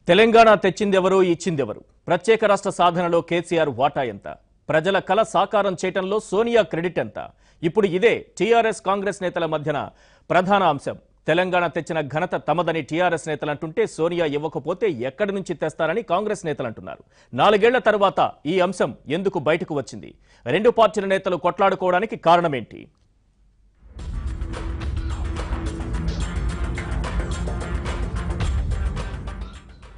తెలంగాణ తెచ్చిందెవరు ఇచ్చిందెవరు? ప్రత్యేక రాష్ట్ర సాధనలో కేసీఆర్ వాటా ఎంత? ప్రజల కల సాకారం చేయటంలో సోనియా క్రెడిట్ ఎంత? ఇప్పుడు ఇదే టీఆర్ఎస్ కాంగ్రెస్ నేతల మధ్యన ప్రధాన అంశం. తెలంగాణ తెచ్చిన ఘనత తమదని టీఆర్ఎస్ నేతలు అంటుంటే సోనియా ఇవ్వకపోతే ఎక్కడి నుంచి తెస్తారని కాంగ్రెస్ నేతలు అంటున్నారు. 4 ఏళ్ల తర్వాత ఈ అంశం ఎందుకు బయటకు వచ్చింది? రెండు పార్టీల నేతలు కొట్లాడుకోవడానికి కారణమేంటి?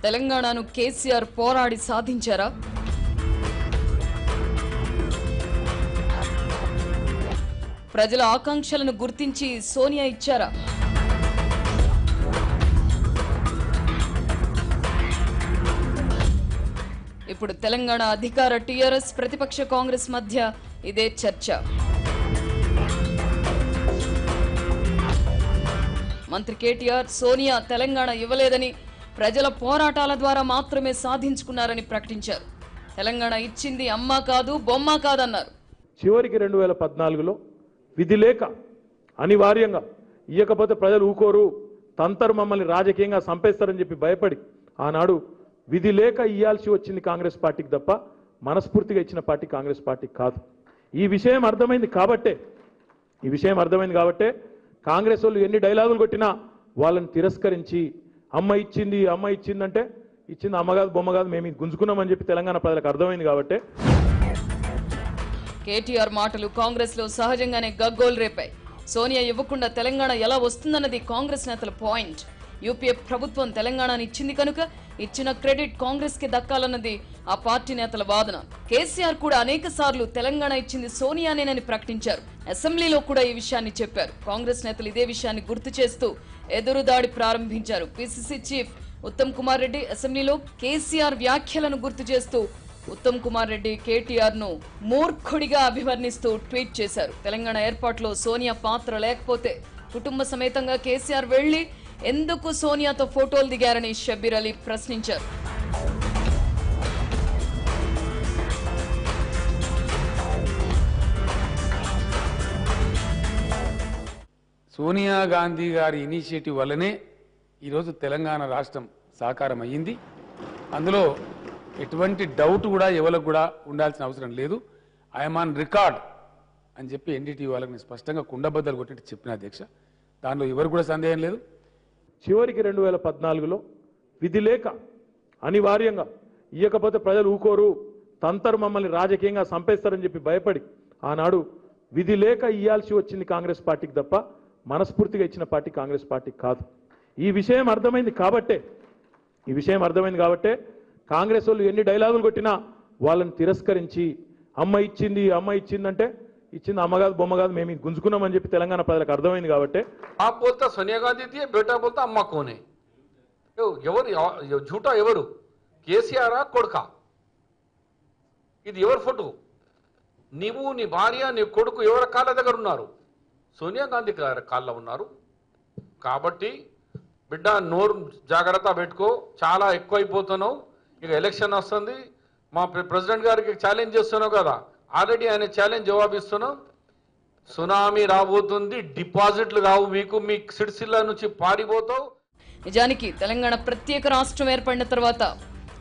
తెలంగాణను కేసీఆర్ పోరాడి సాధించారా? ప్రజల ఆకాంక్షలను గుర్తించి సోనియా ఇచ్చారా? ఇప్పుడు తెలంగాణ అధికార టీఆర్ఎస్ ప్రతిపక్ష కాంగ్రెస్ మధ్య ఇదే చర్చ. మంత్రి కేటీఆర్ సోనియా తెలంగాణ ఇవ్వలేదని, ప్రజల పోరాటాల ద్వారా మాత్రమే సాధించుకున్నారని ప్రకటించారు. తెలంగాణ ఇచ్చింది అమ్మ కాదు బొమ్మ కాదన్నారు. చివరికి 2014లో విధి లేక అనివార్యంగా ఇయ్యకపోతే ప్రజలు ఊకోరు, తంతరు మమ్మల్ని రాజకీయంగా సంపేస్తారని చెప్పి భయపడి ఆనాడు విధి లేక ఇయ్యాల్సి వచ్చింది కాంగ్రెస్ పార్టీకి తప్ప మనస్ఫూర్తిగా ఇచ్చిన పార్టీ కాంగ్రెస్ పార్టీ కాదు. ఈ విషయం అర్థమైంది కాబట్టే కాంగ్రెస్ వాళ్ళు ఎన్ని డైలాగులు కొట్టినా వాళ్ళని తిరస్కరించి అమ్మ ఇచ్చిందంటే ఇచ్చింది అమ్మ కాదు బొమ్మ కాదు, మేము గుంజుకున్నామని చెప్పి తెలంగాణ ప్రజలకు అర్థమైంది కాబట్టి కేటీఆర్ మాటలు కాంగ్రెస్ లో సహజంగానే గగ్గోలు రేపాయి. సోనియా ఇవ్వకుండా తెలంగాణ ఎలా వస్తుందన్నది కాంగ్రెస్ నేతల పాయింట్. యూపీఏ ప్రభుత్వం తెలంగాణను ఇచ్చింది కనుక ఇచ్చిన క్రెడిట్ కాంగ్రెస్ కి దక్కాలన్నది ఆ పార్టీ నేతల వాదన. కేసీఆర్ కూడా అనేక సార్లు తెలంగాణ ఇచ్చింది సోనియానేనని ప్రకటించారు. అసెంబ్లీలో కూడా ఈ విషయాన్ని చెప్పారు. కాంగ్రెస్ నేతలు ఇదే విషయాన్ని గుర్తు చేస్తూ ఎదురుదాడి ప్రారంభించారు. పిసిసి చీఫ్ ఉత్తమ్ కుమార్ రెడ్డి అసెంబ్లీలో కేసీఆర్ వ్యాఖ్యలను గుర్తు చేస్తూ ఉత్తమ్ కుమార్ రెడ్డి కేటీఆర్ ను మూర్ఖుడిగా అభివర్ణిస్తూ ట్వీట్ చేశారు. తెలంగాణ ఏర్పాటులో సోనియా పాత్ర లేకపోతే కుటుంబ సమేతంగా కేసీఆర్ వెళ్లి ఎందుకు సోనియాతో ఫోటోలు దిగారని షబ్బీర్ అలీ ప్రశ్నించారు. సోనియా గాంధీ గారి ఇనిషియేటివ్ వల్లనే ఈరోజు తెలంగాణ రాష్ట్రం సాకారం అయ్యింది. అందులో ఎటువంటి డౌట్ కూడా ఎవరికి కూడా ఉండాల్సిన అవసరం లేదు. ఐఎమ్ ఆన్ రికార్డ్ అని చెప్పి ఎన్డీటీ వాళ్ళకి నేను స్పష్టంగా కుండబద్దలు కొట్టి చెప్పిన అధ్యక్ష, దానిలో ఎవరికి కూడా సందేహం లేదు. చివరికి 2014లో విధి లేక అనివార్యంగా ఇయ్యకపోతే ప్రజలు ఊకోరు, తంతరు మమ్మల్ని రాజకీయంగా సంపేస్తారని చెప్పి భయపడి ఆనాడు విధి లేక ఇయ్యాల్సి వచ్చింది కాంగ్రెస్ పార్టీకి తప్ప మనస్ఫూర్తిగా ఇచ్చిన పార్టీ కాంగ్రెస్ పార్టీ కాదు. ఈ విషయం అర్థమైంది కాబట్టే కాంగ్రెస్ వాళ్ళు ఎన్ని డైలాగులు కొట్టినా వాళ్ళని తిరస్కరించి అమ్మ ఇచ్చిందంటే ఇచ్చింది అమ్మ కాదు బొమ్మ కాదు, మేము గుంజుకున్నామని చెప్పి తెలంగాణ ప్రజలకు అర్థమైంది కాబట్టి आप बोलता सोनिया गांधी थी, बेटा बोलता अम्मा कौन है? झूठा एवरू केसीआर कोड़का ఇది ఎవరి ఫోటో? నీవు నీ భార్య నీ కొడుకు ఎవరి కాళ్ళ దగ్గర ఉన్నారు? సోనియా గాంధీ గారి కాళ్ళ ఉన్నారు. కాబట్టి బిడ్డ నోరు జాగ్రత్త పెట్టుకో, చాలా ఎక్కువైపోతున్నావు. ఇక ఎలక్షన్ వస్తుంది, మా ప్రెసిడెంట్ గారికి ఛాలెంజ్ చేస్తున్నావు కదా, ఆల్రెడీ ఆయన ఛాలెంజ్ జవాబిస్తున్నాం. సునామీ రాబోతుంది, డిపాజిట్లు కావు మీకు, మీ సిరిసిల్ల నుంచి పారిపోతావు. నిజానికి తెలంగాణ ప్రత్యేక రాష్ట్రం ఏర్పడిన తర్వాత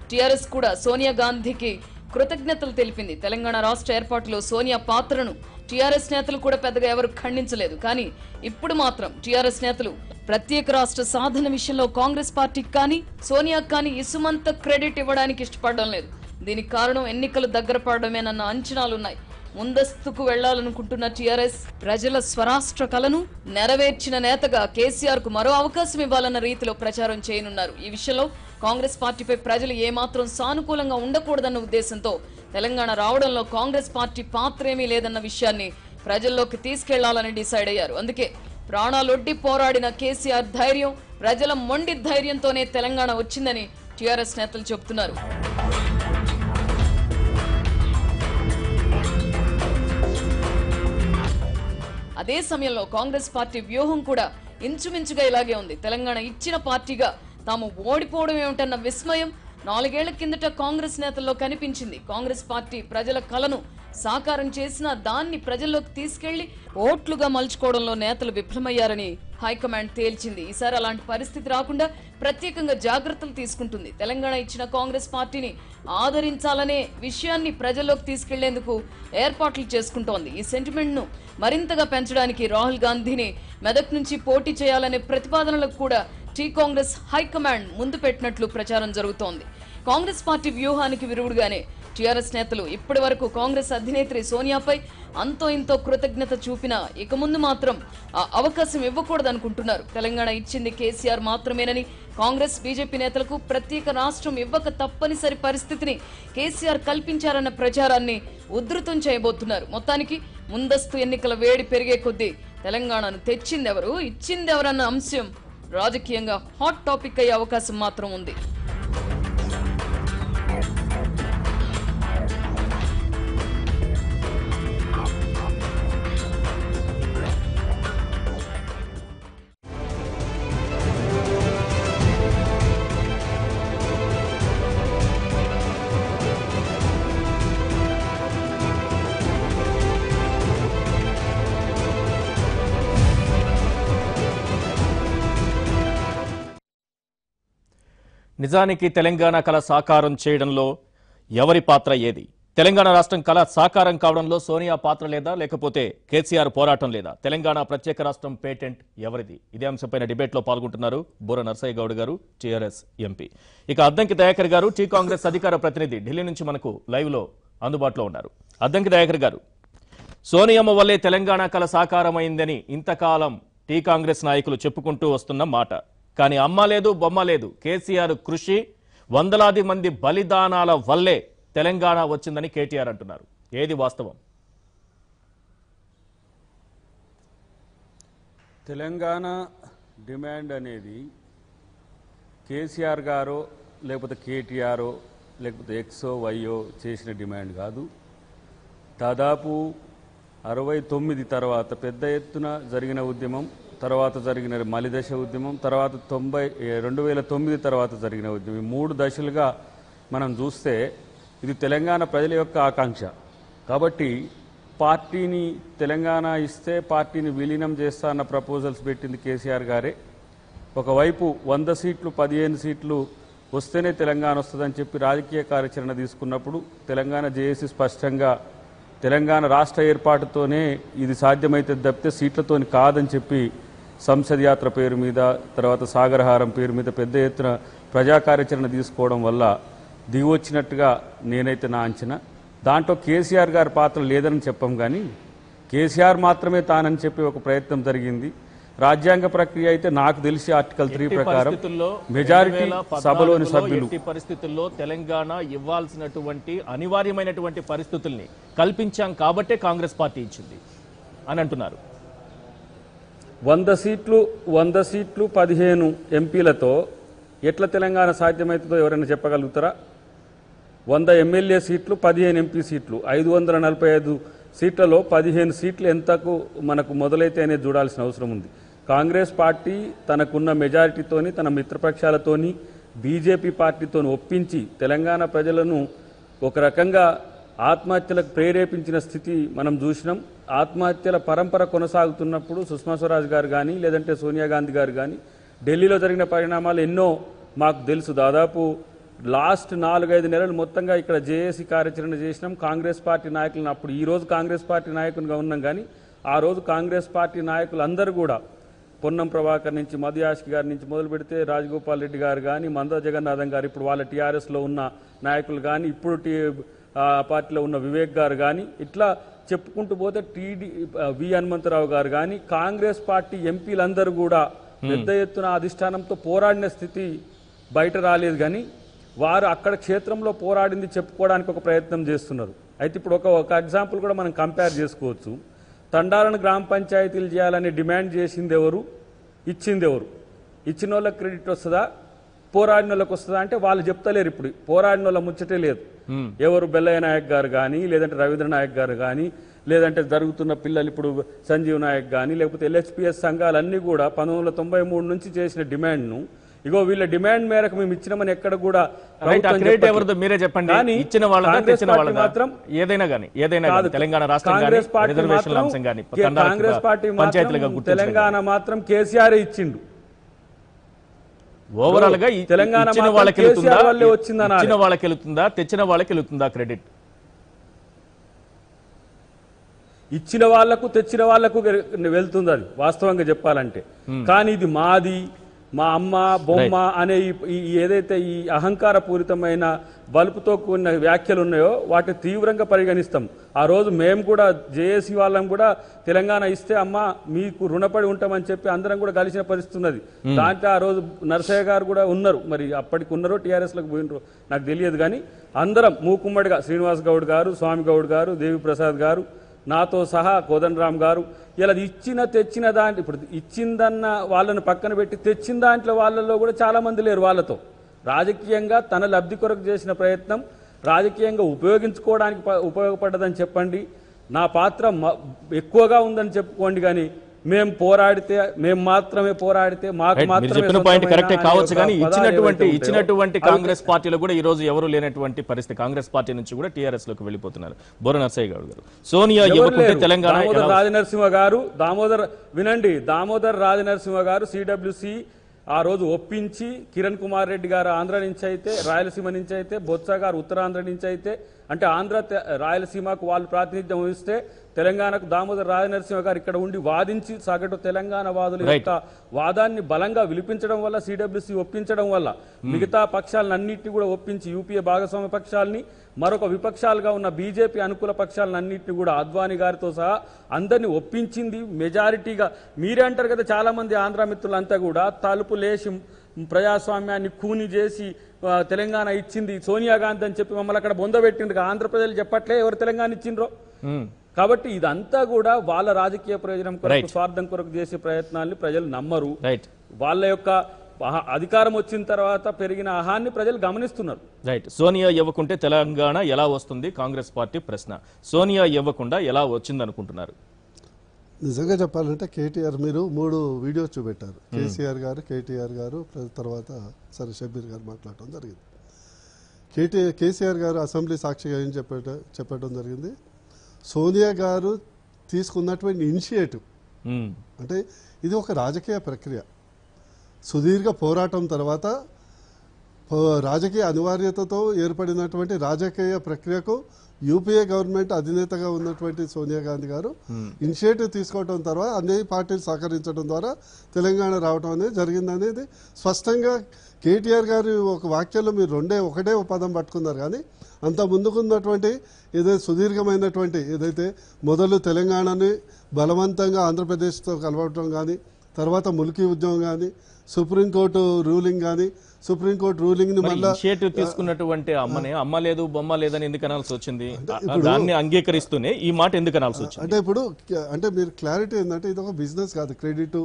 టీఆర్ఎస్ కూడా సోనియా గాంధీకి కృతజ్ఞతలు తెలిపింది. తెలంగాణ రాష్ట్ర ఏర్పాటులో సోనియా పాత్రను టీఆర్ఎస్ నేతలు కూడా పెద్దగా ఎవరు ఖండించలేదు. కానీ ఇప్పుడు మాత్రం టీఆర్ఎస్ నేతలు ప్రత్యేక రాష్ట్ర సాధన విషయంలో కాంగ్రెస్ పార్టీకి కానీ సోనియాకు కానీ ఇసుమంత క్రెడిట్ ఇవ్వడానికి ఇష్టపడడం లేదు. దీనికి కారణం ఎన్నికలు దగ్గర పడడమేనన్న అంచనాలున్నాయి. ముందస్తుకు వెళ్లాలనుకుంటున్న టీఆర్ఎస్ ప్రజల స్వరాష్ట్ర కలను నెరవేర్చిన నేతగా కేసీఆర్ కు మరో అవకాశం ఇవ్వాలన్న రీతిలో ప్రచారం చేయనున్నారు. ఈ విషయంలో కాంగ్రెస్ పార్టీపై ప్రజలు ఏమాత్రం సానుకూలంగా ఉండకూడదన్న ఉద్దేశంతో తెలంగాణ రావడంలో కాంగ్రెస్ పార్టీ పాత్ర ఏమీ లేదన్న విషయాన్ని ప్రజల్లోకి తీసుకెళ్లాలని డిసైడ్ అయ్యారు. అందుకే ప్రాణాలొడ్డి పోరాడిన కేసీఆర్ ధైర్యం, ప్రజల మొండి ధైర్యంతోనే తెలంగాణ వచ్చిందని టీఆర్ఎస్ నేతలు చెబుతున్నారు. అదే సమయంలో కాంగ్రెస్ పార్టీ వ్యూహం కూడా ఇంచుమించుగా ఇలాగే ఉంది. తెలంగాణ ఇచ్చిన పార్టీగా తాము ఓడిపోవడం ఏమిటన్న విస్మయం 4 ఏళ్ల కిందట కాంగ్రెస్ నేతల్లో కనిపించింది. కాంగ్రెస్ పార్టీ ప్రజల కలను సాకారం చేసిన దాన్ని ప్రజల్లోకి తీసుకెళ్లి ఓట్లుగా మలుచుకోవడంలో నేతలు విఫలమయ్యారని హైకమాండ్ తేల్చింది. ఈసారి అలాంటి పరిస్థితి రాకుండా ప్రత్యేకంగా జాగ్రత్తలు తీసుకుంటుంది. తెలంగాణ ఇచ్చిన కాంగ్రెస్ పార్టీని ఆదరించాలనే విషయాన్ని ప్రజల్లోకి తీసుకెళ్లేందుకు ఏర్పాట్లు చేసుకుంటోంది. ఈ సెంటిమెంట్ ను మరింతగా పెంచడానికి రాహుల్ గాంధీని మెదక్ నుంచి పోటీ చేయాలనే ప్రతిపాదనలకు కూడా టీ కాంగ్రెస్ హైకమాండ్ ముందు పెట్టినట్లు ప్రచారం జరుగుతోంది. కాంగ్రెస్ పార్టీ వ్యూహానికి విరుగుడుగానే టీఆర్ఎస్ నేతలు ఇప్పటి వరకు కాంగ్రెస్ అధినేత్రి సోనియాపై అంతో ఇంతో కృతజ్ఞత చూపినా ఇక ముందు మాత్రం ఆ అవకాశం ఇవ్వకూడదనుకుంటున్నారు. తెలంగాణ ఇచ్చింది కేసీఆర్ మాత్రమేనని, కాంగ్రెస్ బీజేపీ నేతలకు ప్రత్యేక రాష్ట్రం ఇవ్వక తప్పనిసరి పరిస్థితిని కేసీఆర్ కల్పించారన్న ప్రచారాన్ని ఉధృతం చేయబోతున్నారు. మొత్తానికి ముందస్తు ఎన్నికల వేడి పెరిగే కొద్దీ తెలంగాణను తెచ్చిందెవరు, ఇచ్చిందెవరన్న అంశం రాజకీయంగా హాట్ టాపిక్ అయ్యే అవకాశం మాత్రం ఉంది. నిజానికి తెలంగాణ కళ సాకారం చేయడంలో ఎవరి పాత్ర ఏది? తెలంగాణ రాష్ట్రం కళ సాకారం కావడంలో సోనియా పాత్ర లేదా, లేకపోతే కేసీఆర్ పోరాటం లేదా? తెలంగాణ ప్రత్యేక రాష్ట్రం పేటెంట్ ఎవరిది? ఇదే అంశంపైన డిబేట్లో పాల్గొంటున్నారు బూర నర్సయ్య గౌడ్ గారు, టీఆర్ఎస్ ఎంపీ. ఇక అద్దంకి దయాకర్ గారు, టీ కాంగ్రెస్ అధికార ప్రతినిధి, ఢిల్లీ నుంచి మనకు లైవ్ లో అందుబాటులో ఉన్నారు. అద్దంకి దయాకర్ గారు, సోనియమ్మ వల్లే తెలంగాణ కళ సాకారమైందని ఇంతకాలం టీ కాంగ్రెస్ నాయకులు చెప్పుకుంటూ వస్తున్న మాట. కానీ అమ్మ లేదు, బొమ్మ లేదు. కేసీఆర్ కృషి, వందలాది మంది బలిదానాల వల్లే తెలంగాణ వచ్చిందని కేటీఆర్ అంటున్నారు. ఏది వాస్తవం? తెలంగాణ డిమాండ్ అనేది కేసీఆర్ గారో లేకపోతే కేటీఆరో లేకపోతే ఎక్సో వైయో చేసిన డిమాండ్ కాదు. దాదాపు 69 తర్వాత పెద్ద ఎత్తున జరిగిన ఉద్యమం, తర్వాత జరిగిన మలిదశ ఉద్యమం, తర్వాత 2009 తర్వాత జరిగిన ఉద్యమం, 3 దశలుగా మనం చూస్తే ఇది తెలంగాణ ప్రజల యొక్క ఆకాంక్ష. కాబట్టి పార్టీని తెలంగాణ ఇస్తే పార్టీని విలీనం చేస్తా అన్న ప్రపోజల్స్ పెట్టింది కేసీఆర్ గారే. ఒకవైపు 100 సీట్లు 15 సీట్లు వస్తేనే తెలంగాణ వస్తుందని చెప్పి రాజకీయ కార్యాచరణ తీసుకున్నప్పుడు తెలంగాణ జేఏసీ స్పష్టంగా తెలంగాణ రాష్ట్ర ఏర్పాటుతోనే ఇది సాధ్యమైతే తప్పితే సీట్లతోని కాదని చెప్పి సంసద్ యాత్ర పేరు మీద, తర్వాత సాగరహారం పేరు మీద పెద్ద ఎత్తున ప్రజా కార్యాచరణ తీసుకోవడం వల్ల దిగొచ్చినట్టుగా నేనైతే నా అంచనా. దాంట్లో కేసీఆర్ గారి పాత్ర లేదని చెప్పం, కానీ కేసీఆర్ మాత్రమే తానని చెప్పి ఒక ప్రయత్నం జరిగింది. రాజ్యాంగ ప్రక్రియ అయితే నాకు తెలిసి ఆర్టికల్ 3 ప్రకారం మెజారిటీ సభలోని సభ్యులు పరిస్థితుల్లో తెలంగాణ ఇవ్వాల్సినటువంటి అనివార్యమైనటువంటి పరిస్థితుల్ని కల్పించాం కాబట్టే కాంగ్రెస్ పార్టీ ఇచ్చింది అని అంటున్నారు. 100 సీట్లు 15 ఎంపీలతో ఎట్లా తెలంగాణ సాధ్యమవుతుందో ఎవరైనా చెప్పగలుగుతారా? 100 ఎమ్మెల్యే సీట్లు 15 ఎంపీ సీట్లు 545 సీట్లలో 15 సీట్లు ఎంతకు మనకు మొదలైతే అనేది చూడాల్సిన అవసరం ఉంది. కాంగ్రెస్ పార్టీ తనకున్న మెజారిటీతోని, తన మిత్రపక్షాలతోని, బీజేపీ పార్టీతోని ఒప్పించి తెలంగాణ ప్రజలను ఒక రకంగా ఆత్మహత్యలకు ప్రేరేపించిన స్థితి మనం చూసినాం. ఆత్మహత్యల పరంపర కొనసాగుతున్నప్పుడు సుష్మా స్వరాజ్ గారు కానీ లేదంటే సోనియా గాంధీ గారు కానీ ఢిల్లీలో జరిగిన పరిణామాలు ఎన్నో మాకు తెలుసు. దాదాపు లాస్ట్ 4-5 నెలలు మొత్తంగా ఇక్కడ జేఏసీ కార్యాచరణ చేసినాం. కాంగ్రెస్ పార్టీ నాయకులను అప్పుడు, ఈరోజు కాంగ్రెస్ పార్టీ నాయకునిగా ఉన్నాం, కానీ ఆ రోజు కాంగ్రెస్ పార్టీ నాయకులు అందరూ కూడా పొన్నం ప్రభాకర్ నుంచి మధుయాష్కి గారి నుంచి మొదలు పెడితే రాజగోపాల్ రెడ్డి గారు కానీ, మంద జగన్నాథం గారు, ఇప్పుడు వాళ్ళ టీఆర్ఎస్లో ఉన్న నాయకులు కానీ, ఇప్పుడు పార్టీలో ఉన్న వివేక్ గారు కానీ, ఇట్లా చెప్పుకుంటూ పోతే వి హనుమంతరావు గారు కానీ, కాంగ్రెస్ పార్టీ ఎంపీలందరూ కూడా పెద్ద ఎత్తున అధిష్టానంతో పోరాడిన స్థితి బయట రాలేదు. కానీ వారు అక్కడ క్షేత్రంలో పోరాడింది చెప్పుకోవడానికి ఒక ప్రయత్నం చేస్తున్నారు. అయితే ఇప్పుడు ఒక ఎగ్జాంపుల్ కూడా మనం కంపేర్ చేసుకోవచ్చు. తండాలను గ్రామ పంచాయతీలు చేయాలని డిమాండ్ చేసింది ఎవరు, ఇచ్చింది ఎవరు? ఇచ్చిన వాళ్ళకి క్రెడిట్ వస్తుందా, పోరాడిన వాళ్ళకి వస్తుందా అంటే వాళ్ళు చెప్తలేరు. ఇప్పుడు పోరాడిన వాళ్ళ ముచ్చటే లేదు. ఎవరు బెల్లయ్య నాయక్ గారు కానీ, లేదంటే రవీంద్ర నాయక్ గారు కానీ, లేదంటే జరుగుతున్న పిల్లలు ఇప్పుడు సంజీవ్ నాయక్ కానీ, లేకపోతే LHPS సంఘాలన్నీ కూడా 1993 నుంచి చేసిన డిమాండ్ను ఇగో వీళ్ళ డిమాండ్ మేరకు మేము ఇచ్చినామని ఎక్కడ కూడా రైట్, ఆ ప్రభుత్వం క్రెడిట్ చెప్పట్లేదు. ఎవరిదో మీరే చెప్పండి. కానీ ఇచ్చిన వాళ్ళదా కాంగ్రెస్ తెచ్చిన పార్టీ వాళ్ళదా మాత్రం ఏదైనా కానీ కాదు. తెలంగాణ రాష్ట్రం కానీ కాంగ్రెస్ పార్టీ రిజర్వేషన్ల మాత్రం అంశం కానీ కాంగ్రెస్ పార్టీ పంచాయతీలుగా మాత్రం తెలంగాణ మాత్రం కేసీఆర్ ఇచ్చిండు. ఓవరాల్ గా తెలంగాణ ఇచ్చిన మాత్రం వాళ్ళకి వెళ్తుందా, కేసీఆర్ వల్లే వచ్చిందనాలి. ఇచ్చిన వాళ్ళకి వెళ్తుందా, తెచ్చిన వాళ్ళకి వెళ్తుందా క్రెడిట్? ఇచ్చిన వాళ్లకు తెచ్చిన వాళ్లకు వెళ్తుంది అది వాస్తవంగా చెప్పాలంటే. కానీ ఇది మాది, మా అమ్మ బొమ్మ అనే ఏదైతే ఈ అహంకార పూరితమైన బలుపుతో కూడిన వ్యాఖ్యలు ఉన్నాయో వాటిని తీవ్రంగా పరిగణిస్తాం. ఆ రోజు మేము కూడా జేఏసీ వాళ్ళం కూడా తెలంగాణ ఇస్తే అమ్మ మీకు రుణపడి ఉంటామని చెప్పి అందరం కూడా కలిసిన పరిస్థితి ఉన్నది. దాంట్లో ఆ రోజు నరసయ్య గారు కూడా ఉన్నారు, మరి అప్పటికి ఉన్నారో టీఆర్ఎస్లకు పోయినరో నాకు తెలియదు. కానీ అందరం మూకుమ్మడిగా శ్రీనివాస్ గౌడ్ గారు, స్వామి గౌడ్ గారు, దేవి ప్రసాద్ గారు, నాతో సహా కోదండరామ్ గారు ఇలా తెచ్చిన దాంట్లో ఇప్పుడు ఇచ్చిందన్న వాళ్ళని పక్కన పెట్టి తెచ్చిన దాంట్లో వాళ్ళల్లో కూడా చాలా మంది లేరు. వాళ్ళతో రాజకీయంగా తన లబ్ధి కొరకు చేసిన ప్రయత్నం రాజకీయంగా ఉపయోగించుకోవడానికి ఉపయోగపడ్డదని చెప్పండి, నా పాత్ర ఎక్కువగా ఉందని చెప్పుకోండి. కానీ మేము పోరాడితే మేము మాత్రమే పోరాడితే మాకు మీరు చెప్పిన పాయింట్ కరెక్టే కావచ్చు. కానీ ఇచ్చినటువంటి కాంగ్రెస్ పార్టీలో కూడా ఈ రోజు ఎవరు లేనటువంటి పరిస్థితి. కాంగ్రెస్ పార్టీ నుంచి కూడా టీఆర్ఎస్ లోకి వెళ్ళిపోతున్నారు. బోర నరసయ్య గౌడ్ గారు, సోనియా ఇవ్వకుంటే తెలంగాణ దామోదర్ రాజనరసింహ గారు సిడబ్ల్యూసి ఆ రోజు ఒప్పించి కిరణ్ కుమార్ రెడ్డి గారు ఆంధ్ర నుంచి అయితే, రాయలసీమ నుంచి అయితే, బొత్స గారు ఉత్తరాంధ్ర నుంచి అయితే, అంటే రాయలసీమకు వాళ్ళు ప్రాతినిధ్యం వహిస్తే తెలంగాణకు దామోదర్ రాజనరసింహ గారు ఇక్కడ ఉండి వాదించి సగటు తెలంగాణ వాదుల యొక్క వాదాన్ని బలంగా విలిపించడం వల్ల, సిడబ్ల్యూసి ఒప్పించడం వల్ల మిగతా పక్షాలన్నింటినీ కూడా ఒప్పించి యూపీఏ భాగస్వామ్య పక్షాలని, మరొక విపక్షాలుగా ఉన్న బీజేపీ అనుకూల పక్షాలన్నింటినీ కూడా అద్వానీ గారితో సహా అందరినీ ఒప్పించింది మెజారిటీగా. మీరే అంటారు కదా, చాలా మంది ఆంధ్ర మిత్రులంతా కూడా తలుపు లేచి ప్రజాస్వామ్యాన్ని కూని చేసి తెలంగాణ ఇచ్చింది సోనియా గాంధీ అని చెప్పి మమ్మల్ని అక్కడ బొందబెట్టిండ్రు. ఆంధ్ర ప్రజలు చెప్పట్లే ఎవరు తెలంగాణ ఇచ్చిండ్రో. కాబట్టి ఇదంతా కూడా వాళ్ళ రాజకీయ ప్రయోజనం కొరకు, స్వార్థం కొరకు చేసే ప్రయత్నాన్ని ప్రజలు నమ్మరు. వాళ్ళ యొక్క అధికారం వచ్చిన తర్వాత పెరిగిన ఆహాన్ని ప్రజలు గమనిస్తున్నారు. రైట్. సోనియా ఇవ్వకుంటే తెలంగాణ ఎలా వస్తుంది కాంగ్రెస్ పార్టీ ప్రశ్న. సోనియా ఇవ్వకుండా ఎలా వచ్చింది అనుకుంటున్నారు? నిజంగా చెప్పాలంటే కేటీఆర్ మీరు 3 వీడియోస్ చూపెట్టారు. కేసీఆర్ గారు, కేటీఆర్ గారు, తర్వాత సరే షబ్బీర్ గారు మాట్లాడటం జరిగింది. కేసీఆర్ గారు అసెంబ్లీ సాక్షిగా ఏం చెప్పడం జరిగింది, సోనియా గారు తీసుకున్నటువంటి ఇనిషియేటివ్ అంటే ఇది ఒక రాజకీయ ప్రక్రియ, సుదీర్ఘ పోరాటం తర్వాత రాజకీయ అనివార్యతతో ఏర్పడినటువంటి రాజకీయ ప్రక్రియకు యూపీఏ గవర్నమెంట్ అధినేతగా ఉన్నటువంటి సోనియా గాంధీ గారు ఇనిషియేటివ్ తీసుకోవడం తర్వాత అన్ని పార్టీలు సహకరించడం ద్వారా తెలంగాణ రావడం అనేది జరిగిందనేది స్పష్టంగా కేటీఆర్ గారు ఒక వాక్యంలో మీరు ఒకటే పదం పట్టుకున్నారు. కానీ అంత ముందుకున్నటువంటి ఏదైతే సుదీర్ఘమైనటువంటి ఏదైతే మొదలు తెలంగాణని బలవంతంగా ఆంధ్రప్రదేశ్తో కలవటం కానీ, తర్వాత ముల్కీ ఉద్యమం కానీ, సుప్రీంకోర్టు రూలింగ్ కానీ, సుప్రీంకోర్టు రూలింగ్ ని మళ్ళీ ఇనిషియేటివ్ తీసుకున్నటువంటి అమ్మ లేదు బొమ్మ లేదని ఎందుకు అనాల్సి వచ్చింది? దాన్ని అంగీకరిస్తూనే ఈ మాట ఎందుకు అనాల్సి వచ్చింది? అంటే ఇప్పుడు మీరు క్లారిటీ ఏంటంటే ఇది ఒక బిజినెస్ కాదు, క్రెడిట్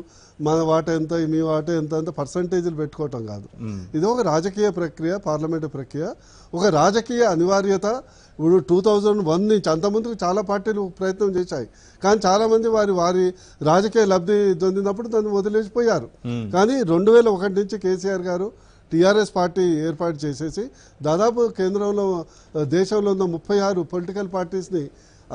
మన వాట ఎంత మీ వాట ఎంత అంత పర్సంటేజ్లు పెట్టుకోవటం కాదు. ఇది ఒక రాజకీయ ప్రక్రియ, పార్లమెంటు ప్రక్రియ, ఒక రాజకీయ అనివార్యత. ఇప్పుడు 2001 నుంచి అంతకుముందుకు చాలా పార్టీలు ప్రయత్నం చేశాయి, కానీ చాలా మంది వారి రాజకీయ లబ్ధి పొందినప్పుడు దాన్ని వదిలేసిపోయారు. కానీ 2001 నుంచి కేసీఆర్ గారు టీఆర్ఎస్ పార్టీ ఏర్పాటు చేసేసి దాదాపు కేంద్రంలో దేశంలో ఉన్న 36 పొలిటికల్ పార్టీస్ని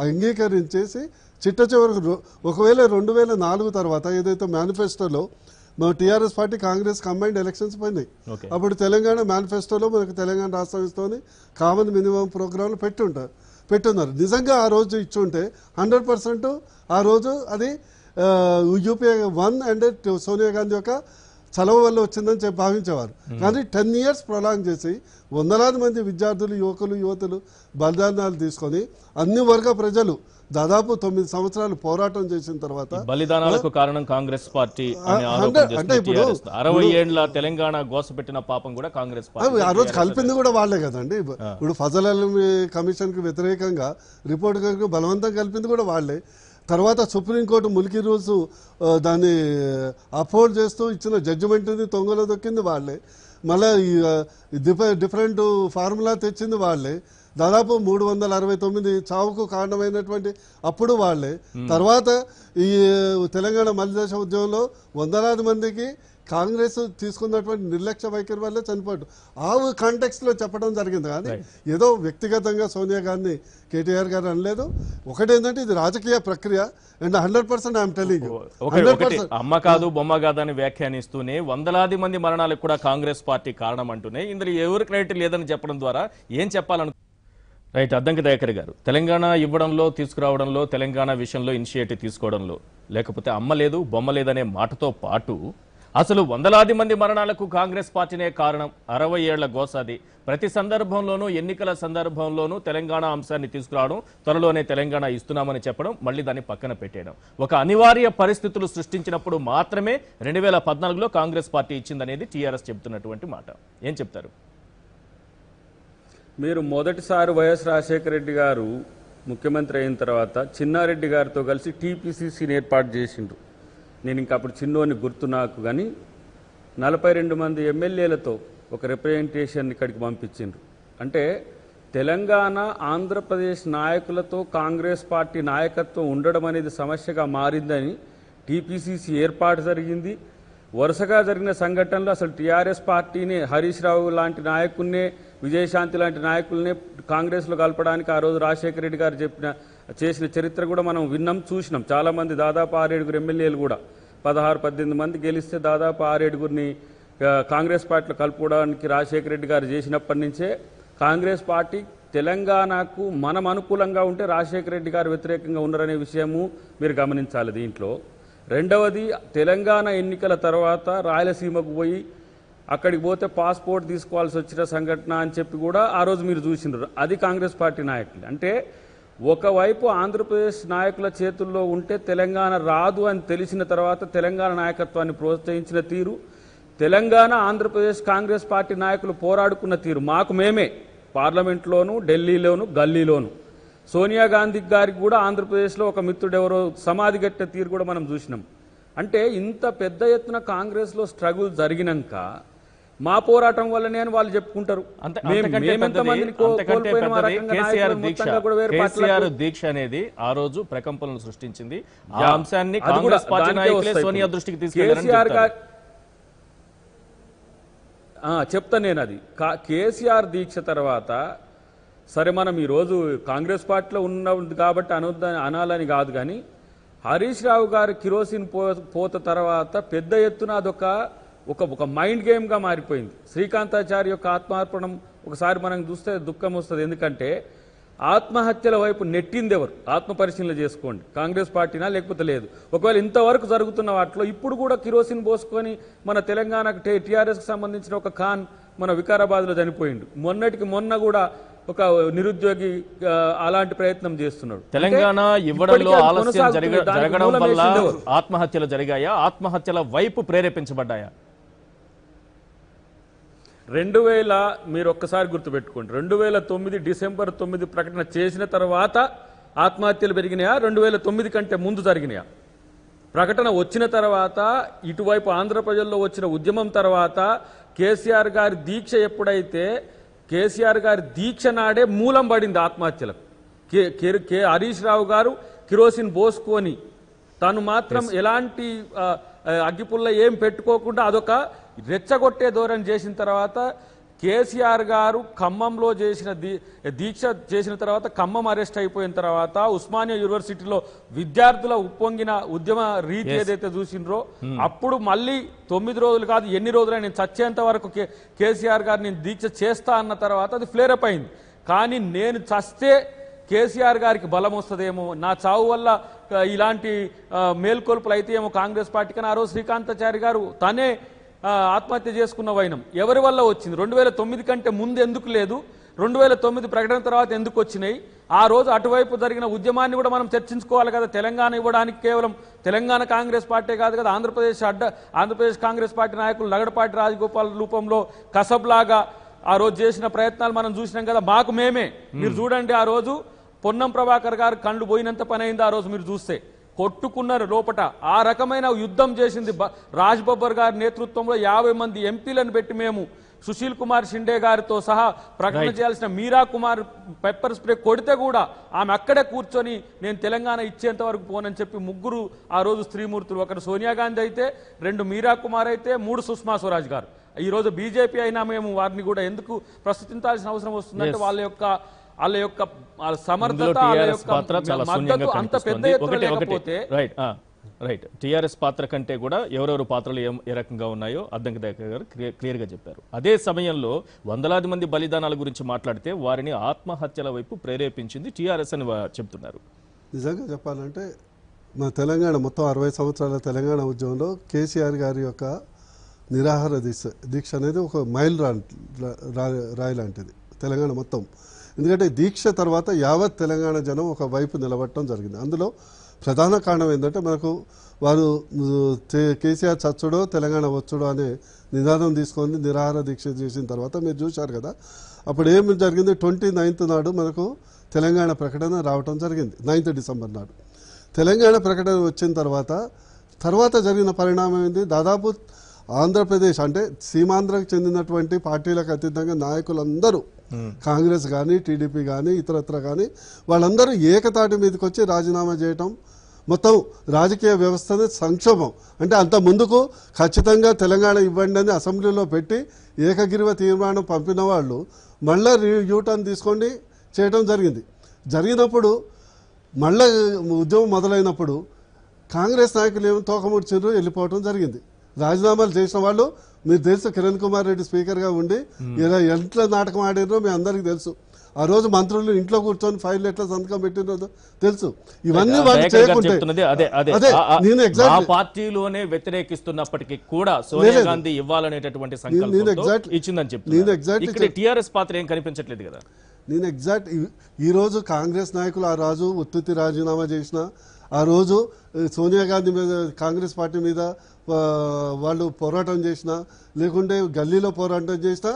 అంగీకరించేసి చిట్ట చివరకు ఒకవేళ 2004 తర్వాత ఏదైతే మేనిఫెస్టోలో మన TRS party Congress combined elections పోయినాయి. అప్పుడు తెలంగాణ మేనిఫెస్టోలో మనకు తెలంగాణ రాష్ట్రం ఇస్తూనే కామన్ మినిమం ప్రోగ్రాంలు పెట్టున్నారు. నిజంగా ఆ రోజు ఇచ్చుంటే 100% ఆ రోజు అది యూపీఏ 1 అండ్ సోనియా గాంధీ యొక్క చలవ వల్ల వచ్చిందని చెప్పి భావించేవారు. కానీ 10 years ప్రొలాంగ్ చేసి వందలాది మంది విద్యార్థులు, యువతులు బలిదానాలు తీసుకొని అన్ని వర్గ ప్రజలు దాదాపు 9 సంవత్సరాలు పోరాటం చేసిన తర్వాత బలిదానాలకు కారణం కాంగ్రెస్ పార్టీ అంటే ఇప్పుడు 60 ఏళ్ల తెలంగాణ గోసపెట్టిన పాపం కూడా కాంగ్రెస్ పార్టీ ఆ రోజు కలిపింది కూడా వాళ్లే కదండి. ఇప్పుడు ఫజల్ అలీ కమిషన్ కి వ్యతిరేకంగా రిపోర్ట్ బలవంతం కలిపింది కూడా వాళ్లే. తర్వాత సుప్రీంకోర్టు ముల్కీ రూల్స్ దాన్ని అప్హోల్డ్ చేస్తూ ఇచ్చిన జడ్జిమెంట్ని తొంగలో దొక్కింది వాళ్లే. మళ్ళీ డిఫరెంట్ ఫార్ములా తెచ్చింది వాళ్లే. దాదాపు 369 చావుకు కారణమైనటువంటి అప్పుడు వాళ్లే. తర్వాత ఈ తెలంగాణ మలిదశ ఉద్యమంలో వందలాది మందికి కాంగ్రెస్ తీసుకున్నటువంటి నిర్లక్ష్య వైఖరి వల్లే చనిపోయాడు. ఆ కాంటెక్స్ట్ లో చెప్పడం జరిగింది కానీ ఏదో వ్యక్తిగతంగా సోనియా గాంధీ కేటీఆర్ గారు అనలేదు. ఒకటేంటంటే ఇది రాజకీయ ప్రక్రియ అండ్ 100% ఐఎమ్ టెలింగ్ యూ. ఒకటి అమ్మ కాదు బొమ్మ కాదని వ్యాఖ్యానిస్తూనే వందలాది మంది మరణాలకు కూడా కాంగ్రెస్ పార్టీ కారణం అంటూనే ఇందులో ఎవరు క్రెడిట్ లేదని చెప్పడం ద్వారా ఏం చెప్పాలను రైట్. అద్దంకి దయాకర్ గారు, తెలంగాణ ఇవ్వడంలో తీసుకురావడంలో, తెలంగాణ విషయంలో ఇనిషియేటివ్ తీసుకోవడంలో, లేకపోతే అమ్మ లేదు బొమ్మ లేదనే మాటతో పాటు అసలు వందలాది మంది మరణాలకు కాంగ్రెస్ పార్టీనే కారణం. 60 ఏళ్ల గోసాది. ప్రతి సందర్భంలోనూ ఎన్నికల సందర్భంలోనూ తెలంగాణ అంశాన్ని తీసుకురావడం, త్వరలోనే తెలంగాణ ఇస్తున్నామని చెప్పడం, మళ్ళీ దాన్ని పక్కన పెట్టేయడం. ఒక అనివార్య పరిస్థితులు సృష్టించినప్పుడు మాత్రమే 2014లో కాంగ్రెస్ పార్టీ ఇచ్చిందనేది టీఆర్ఎస్ చెబుతున్నటువంటి మాట. ఏం చెప్తారు? మీరు మొదటిసారి వైఎస్ రాజశేఖర రెడ్డి గారు ముఖ్యమంత్రి అయిన తర్వాత చిన్నారెడ్డి గారితో కలిసి టీపీసీసీని ఏర్పాటు చేసిండ్రు. నేను ఇంకా అప్పుడు చిన్నోని గుర్తు నాకు, కానీ 42 మంది ఎమ్మెల్యేలతో ఒక రిప్రజెంటేషన్ ఇక్కడికి పంపించిండ్రు. అంటే తెలంగాణ ఆంధ్రప్రదేశ్ నాయకులతో కాంగ్రెస్ పార్టీ నాయకత్వం ఉండడం అనేది సమస్యగా మారిందని టీపీసీసీ ఏర్పాటు జరిగింది. వరుసగా జరిగిన సంఘటనలు అసలు టీఆర్ఎస్ పార్టీని హరీష్ రావు లాంటి నాయకుల్నే, విజయశాంతి లాంటి నాయకుల్నే కాంగ్రెస్లో కలపడానికి ఆ రోజు రాజశేఖర రెడ్డి గారు చేసిన చరిత్ర కూడా మనం విన్నాం, చూసినాం. చాలామంది దాదాపు 6-7 ఎమ్మెల్యేలు కూడా 16-18 మంది గెలిస్తే దాదాపు 6-7 కాంగ్రెస్ పార్టీలో కలుపుకోవడానికి రాజశేఖర రెడ్డి గారు చేసినప్పటి నుంచే కాంగ్రెస్ పార్టీ తెలంగాణకు మనం అనుకూలంగా ఉంటే రాజశేఖర రెడ్డి గారు వ్యతిరేకంగా ఉన్నారనే విషయము మీరు గమనించాలి దీంట్లో. రెండవది, తెలంగాణ ఎన్నికల తర్వాత రాయలసీమకు పోయి అక్కడికి పోతే పాస్పోర్ట్ తీసుకోవాల్సి వచ్చిన సంఘటన అని చెప్పి కూడా ఆ రోజు మీరు చూసినారు. అది కాంగ్రెస్ పార్టీ నాయకులు. అంటే ఒకవైపు ఆంధ్రప్రదేశ్ నాయకుల చేతుల్లో ఉంటే తెలంగాణ రాదు అని తెలిసిన తర్వాత తెలంగాణ నాయకత్వాన్ని ప్రోత్సహించిన తీరు, తెలంగాణ ఆంధ్రప్రదేశ్ కాంగ్రెస్ పార్టీ నాయకులు పోరాడుకున్న తీరు, మాకు మేమే పార్లమెంట్లోను, ఢిల్లీలోను, గల్లీలోను. సోనియా గాంధీ గారికి కూడా ఆంధ్రప్రదేశ్లో ఒక మిత్రుడు ఎవరో సమాధి కట్టిన తీరు కూడా మనం చూసినాం. అంటే ఇంత పెద్ద ఎత్తున కాంగ్రెస్లో స్ట్రగుల్ జరిగినాక మా పోరాటం వల్లనే అని వాళ్ళు చెప్పుకుంటారు. కేసీఆర్ దీక్ష అనేది ఆ రోజు ప్రకంపనలు సృష్టించింది. ఆ అంశాన్ని కాంగ్రెస్ పార్టీ నాయకులే సోనియా దృష్టికి తీసుకెళ్లారు. చెప్తా నేను అది. కేసీఆర్ దీక్ష తర్వాత సరే మనం ఈరోజు కాంగ్రెస్ పార్టీలో ఉన్నది కాబట్టి అనాలని కాదు, కానీ హరీష్ రావు గారు కిరోసిన్ పోత తర్వాత పెద్ద ఎత్తున అదొక ఒక మైండ్ గేమ్గా మారిపోయింది. శ్రీకాంతాచారి యొక్క ఆత్మార్పణం ఒకసారి మనం చూస్తే దుఃఖం వస్తుంది. ఎందుకంటే ఆత్మహత్యల వైపు నెట్టింది ఎవరు? ఆత్మ పరిశీలన చేసుకోండి. కాంగ్రెస్ పార్టీనా లేకపోతే లేదు. ఒకవేళ ఇంతవరకు జరుగుతున్న వాటిలో ఇప్పుడు కూడా కిరోసిన్ పోసుకొని మన తెలంగాణకు టీఆర్ఎస్కి సంబంధించిన ఒక ఖాన్ మన వికారాబాద్లో చనిపోయిండు. మొన్నటికి మొన్న కూడా ఒక నిరుద్యోగి అలాంటి ప్రయత్నం చేస్తున్నాడు. తెలంగాణ ఇవ్వడంలో ఆలస్యం జరగడం వల్ల ఆత్మహత్యలు జరిగాయా? ఆత్మహత్యల వైపు ప్రేరేపించబడ్డాయా? 2000 మీరు ఒక్కసారి గుర్తుపెట్టుకోండి, 2009 డిసెంబర్ 9 ప్రకటన చేసిన తర్వాత ఆత్మహత్యలు పెరిగినాయా? 2009 కంటే ముందు జరిగినాయా? ప్రకటన వచ్చిన తర్వాత ఇటువైపు ఆంధ్ర ప్రజల్లో వచ్చిన ఉద్యమం తర్వాత కేసీఆర్ గారి దీక్ష ఎప్పుడైతే కేసీఆర్ గారి దీక్ష నాడే మూలం పడింది ఆత్మహత్యలకు. హరీష్ రావు గారు కిరోసిన్ పోసుకొని తను మాత్రం ఎలాంటి అగ్గిపుల్ల ఏం పెట్టుకోకుండా అదొక రెచ్చగొట్టే ధోరణి చేసిన తర్వాత కేసీఆర్ గారు ఖమ్మంలో చేసిన దీక్ష చేసిన తర్వాత ఖమ్మం అరెస్ట్ అయిపోయిన తర్వాత ఉస్మానియా యూనివర్సిటీలో విద్యార్థుల ఉప్పొంగిన ఉద్యమ రీతి ఏదైతే చూసినరో అప్పుడు మళ్ళీ 9 రోజులు కాదు ఎన్ని రోజులైనా నేను చచ్చేంత వరకు కేసీఆర్ గారు నేను దీక్ష చేస్తా అన్న తర్వాత అది ఫ్లేరప్ అయింది. కానీ నేను చస్తే కేసీఆర్ గారికి బలం వస్తుందేమో, నా చావు వల్ల ఇలాంటి మేల్కొల్పులు అయితే ఏమో కాంగ్రెస్ పార్టీకి ఆ రోజు శ్రీకాంతాచారి గారు తనే ఆత్మహత్య చేసుకున్న వైనం ఎవరి వల్ల వచ్చింది? 2009 కంటే ముందు ఎందుకు లేదు? 2009 ప్రకటన తర్వాత ఎందుకు వచ్చినాయి? ఆ రోజు అటువైపు జరిగిన ఉద్యమాన్ని కూడా మనం చర్చించుకోవాలి కదా. తెలంగాణ ఇవ్వడానికి కేవలం తెలంగాణ కాంగ్రెస్ పార్టీ కాదు కదా, ఆంధ్రప్రదేశ్ కాంగ్రెస్ పార్టీ నాయకులు లగడపాటి రాజగోపాల్ రూపంలో కసబ్లాగా ఆ రోజు చేసిన ప్రయత్నాలు మనం చూసినాం కదా. మాకు మేమే మీరు చూడండి, ఆ రోజు పొన్నం ప్రభాకర్ గారు కళ్ళు పోయినంత పని అయింది. ఆ రోజు మీరు చూస్తే కొట్టుకున్నారు లోపట. ఆ రకమైన యుద్ధం చేసింది రాజ్ బబ్బర్ గారి నేతృత్వంలో 50 మంది ఎంపీలను పెట్టి మేము సుశీల్ కుమార్ షిండే గారితో సహా ప్రకటన చేయాల్సిన మీరా కుమార్ పెప్పర్ స్ప్రే కొడితే కూడా ఆమె అక్కడే కూర్చొని నేను తెలంగాణ ఇచ్చేంత వరకు పోనని చెప్పి ముగ్గురు ఆ రోజు స్త్రీమూర్తులు, ఒకరు సోనియా గాంధీ అయితే, 2 మీరా కుమార్ అయితే, 3 సుష్మా స్వరాజ్ గారు. ఈ రోజు బీజేపీ అయినా మేము వారిని కూడా ఎందుకు ప్రస్తుతించాల్సిన అవసరం వస్తుందంటే వాళ్ళ యొక్క సమర్థత, వాళ్ళ యొక్క మద్దతు అంత పెద్ద ఎత్తున లేకపోతే రైట్. టీఆర్ఎస్ పాత్ర కంటే కూడా ఎవరెవరు పాత్రలు ఏ రకంగా ఉన్నాయో అద్దంకి దయాకర్ గారు క్లియర్గా చెప్పారు. అదే సమయంలో వందలాది మంది బలిదానాల గురించి మాట్లాడితే వారిని ఆత్మహత్యల వైపు ప్రేరేపించింది టీఆర్ఎస్ అని చెప్తున్నారు. నిజంగా చెప్పాలంటే మన తెలంగాణ మొత్తం 60 సంవత్సరాల తెలంగాణ ఉద్యమంలో కేసీఆర్ గారి యొక్క నిరాహార దీక్ష అనేది ఒక మైల్ రాయి లాంటిది తెలంగాణ మొత్తం. ఎందుకంటే దీక్ష తర్వాత యావత్ తెలంగాణ జనం ఒక వైపు నిలబడటం జరిగింది. అందులో ప్రధాన కారణం ఏంటంటే మనకు వారు కేసీఆర్ చచ్చుడో తెలంగాణ వచ్చుడో అనే నినాదం తీసుకొని నిరాహార దీక్ష చేసిన తర్వాత మీరు చూశారు కదా, అప్పుడు ఏమి జరిగింది, 29th నాడు మనకు తెలంగాణ ప్రకటన రావటం జరిగింది. 9th డిసెంబర్ నాడు తెలంగాణ ప్రకటన వచ్చిన తర్వాత జరిగిన పరిణామం ఏంది, దాదాపు ఆంధ్రప్రదేశ్ అంటే సీమాంధ్రకు చెందినటువంటి పార్టీలకు అతీతంగా నాయకులందరూ కాంగ్రెస్ కానీ టీడీపీ కానీ ఇతరత్ర కానీ వాళ్ళందరూ ఏకతాటి మీదకి వచ్చి రాజీనామా చేయటం, మొత్తం రాజకీయ వ్యవస్థని సంక్షోభం. అంటే అంత ముందుకు ఖచ్చితంగా తెలంగాణ ఇవ్వండి అని అసెంబ్లీలో పెట్టి ఏకగ్రీవ తీర్మానం పంపిన వాళ్ళు మళ్ళీ యూటర్న్ తీసుకోండి చేయడం జరిగినప్పుడు మళ్ళీ ఉద్యమం మొదలైనప్పుడు కాంగ్రెస్ నాయకులు ఏమో తోకముడిచిర్రు వెళ్ళిపోవడం జరిగింది. రాజీనామాలు చేసిన వాళ్ళు మీరు తెలుసు, కిరణ్ కుమార్ రెడ్డి స్పీకర్గా ఉండి ఎట్లా నాటకం ఆడినో మీ అందరికీ తెలుసు. ఆ రోజు మంత్రులు ఇంట్లో కూర్చొని ఫైల్ ఎట్లా సంతకం పెట్టినదో తెలుసు. ఇవన్నీ వాళ్ళు చేయకుంటే పార్టీలోనే వ్యతిరేకిస్తున్నప్పటికీ కూడా సోనియా గాంధీ ఇవ్వాలనేటటువంటి సంకల్పంతో ఇచ్చిందని చెప్తున్నారు. టీఆర్ఎస్ పాత్ర ఏం కనిపించట్లేదు కదా. నేను ఎగ్జాక్ట్ ఈ రోజు కాంగ్రెస్ నాయకులు ఆ రోజు ఉత్తుత్తి రాజీనామా చేసిన, ఆ రోజు సోనియా గాంధీ మీద కాంగ్రెస్ పార్టీ మీద వాళ్ళు పోరాటం చేసినా, లేకుంటే గల్లీలో పోరాటం చేసినా,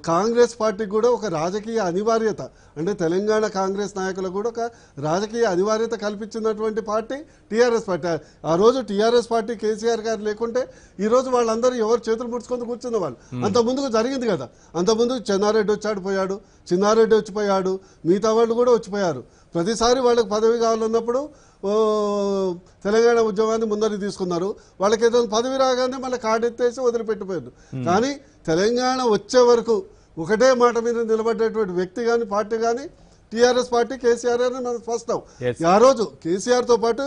కాంగ్రెస్ పార్టీకి కూడా ఒక రాజకీయ అనివార్యత అంటే తెలంగాణ కాంగ్రెస్ నాయకులకు కూడా ఒక రాజకీయ అనివార్యత కల్పించినటువంటి పార్టీ టీఆర్ఎస్ పార్టీ. ఆ రోజు టీఆర్ఎస్ పార్టీ కేసీఆర్ గారు లేకుంటే ఈరోజు వాళ్ళందరూ ఎవరు చేతులు ముడుచుకొని కూర్చున్న వాళ్ళు. అంత ముందుకు జరిగింది కదా, అంత ముందు చెన్నారెడ్డి వచ్చాడు పోయాడు, చిన్నారెడ్డి వచ్చిపోయాడు, మిగతా వాళ్ళు కూడా వచ్చిపోయారు. ప్రతిసారి వాళ్ళకి పదవి కావాలన్నప్పుడు తెలంగాణ ఉద్యమాన్ని ముందరికి తీసుకున్నారు. వాళ్ళకి ఏదైనా పదవి రాగానే మళ్ళీ కార్డు ఎత్తేసి వదిలిపెట్టిపోయారు. కానీ తెలంగాణ వచ్చే వరకు ఒకటే మాట మీద నిలబడ్డటువంటి వ్యక్తి కానీ పార్టీ కానీ టీఆర్ఎస్ పార్టీ, కేసీఆర్ అని మనం స్పష్టం. ఆ రోజు కేసీఆర్తో పాటు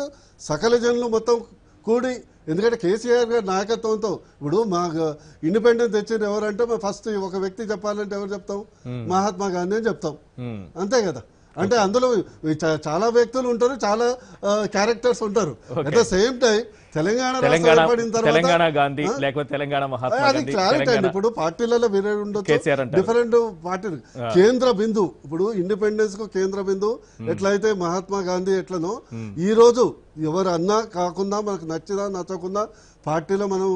సకల జనులు మొత్తం కూడి, ఎందుకంటే కేసీఆర్ గారి నాయకత్వంతో ఇప్పుడు మా ఇండిపెండెన్స్ తెచ్చింది ఎవరంటే ఫస్ట్ ఒక వ్యక్తి చెప్పాలంటే ఎవరు చెప్తాం, మహాత్మా గాంధీ అని చెప్తాం, అంతే కదా. అంటే అందులో చాలా వ్యక్తులు ఉంటారు, చాలా క్యారెక్టర్స్ ఉంటారు. At the same time Telangana Gandhi లేకపోతే తెలంగాణ మహాత్మా అది క్లారిటీ అండి. ఇప్పుడు పార్టీలలో వేరే ఉండొచ్చు, డిఫరెంట్ పార్టీలు. కేంద్ర బిందు ఇప్పుడు ఇండిపెండెన్స్ కు కేంద్ర బిందు ఎట్లయితే మహాత్మా గాంధీ ఎట్లనో ఈ రోజు ఎవరు అన్నా కాకుండా మనకు నచ్చినా నచ్చకుండా పార్టీలో మనం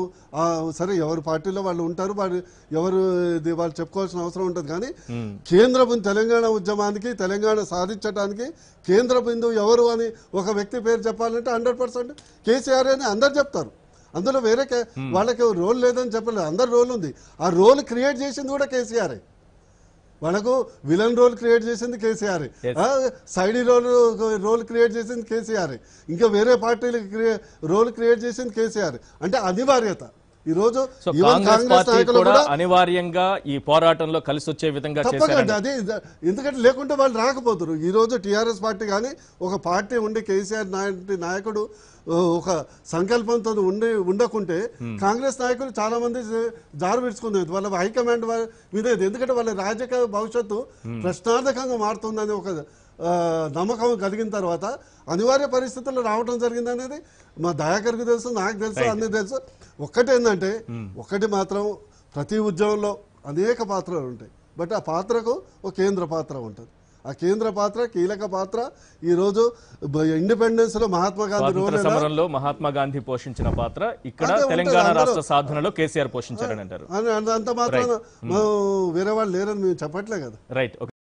సరే ఎవరు పార్టీలో వాళ్ళు ఉంటారు, వాళ్ళు చెప్పుకోవాల్సిన అవసరం ఉంటుంది. కానీ కేంద్ర బిందు తెలంగాణ ఉద్యమానికి తెలంగాణ సాధించడానికి కేంద్ర బిందువు ఎవరు అని ఒక వ్యక్తి పేరు చెప్పాలంటే 100% కేసీఆర్ అని అందరు చెప్తారు. అందులో వేరే వాళ్ళకి రోల్ లేదని చెప్పలేదు, అందరు రోల్ ఉంది. ఆ రోల్ క్రియేట్ చేసింది కూడా కేసీఆర్. వాళ్ళకు విలన్ రోల్ క్రియేట్ చేసింది కేసీఆర్, సైడీ రోల్ క్రియేట్ చేసింది కేసీఆర్, ఇంకా వేరే పార్టీలకు రోల్ క్రియేట్ చేసింది కేసీఆర్. అంటే అనివార్యత ఈ రోజు అనివార్యంగా ఈ పోరాటంలో కలిసి వచ్చే విధంగా తప్పకండి అది. ఎందుకంటే లేకుంటే వాళ్ళు రాకపోతారు. ఈ రోజు టీఆర్ఎస్ పార్టీ కానీ ఒక పార్టీ ఉండి కేసీఆర్ నాయకుడు ఒక సంకల్పంతో ఉండకుంటే కాంగ్రెస్ నాయకులు చాలా మంది జారు విడుచుకునేది వాళ్ళ హైకమాండ్ మీద. ఎందుకంటే వాళ్ళ రాజకీయ భవిష్యత్తు ప్రశ్నార్థకంగా మారుతుందని ఒక నమ్మకం కలిగిన తర్వాత అనివార్య పరిస్థితుల్లో రావడం జరిగింది అనేది మా దయాకర్కి తెలుసు, నాకు తెలుసు, అన్నీ తెలుసు. ఒక్కటేందంటే ఒకటి మాత్రం ప్రతి ఉద్యమంలో అనేక పాత్రలు ఉంటాయి, బట్ ఆ పాత్రకు ఒక కేంద్ర పాత్ర ఉంటుంది. ఆ కేంద్ర పాత్ర కీలక పాత్ర ఈ రోజు ఇండిపెండెన్స్ లో మహాత్మా గాంధీ సమరంలో మహాత్మా గాంధీ పోషించిన పాత్ర ఇక్కడ తెలంగాణ రాష్ట్ర సాధనలో కేసీఆర్ పోషించారని అంటారు. అంత మాత్రం వేరే వాళ్ళు లేరని మేము చెప్పట్లే కదా. రైట్.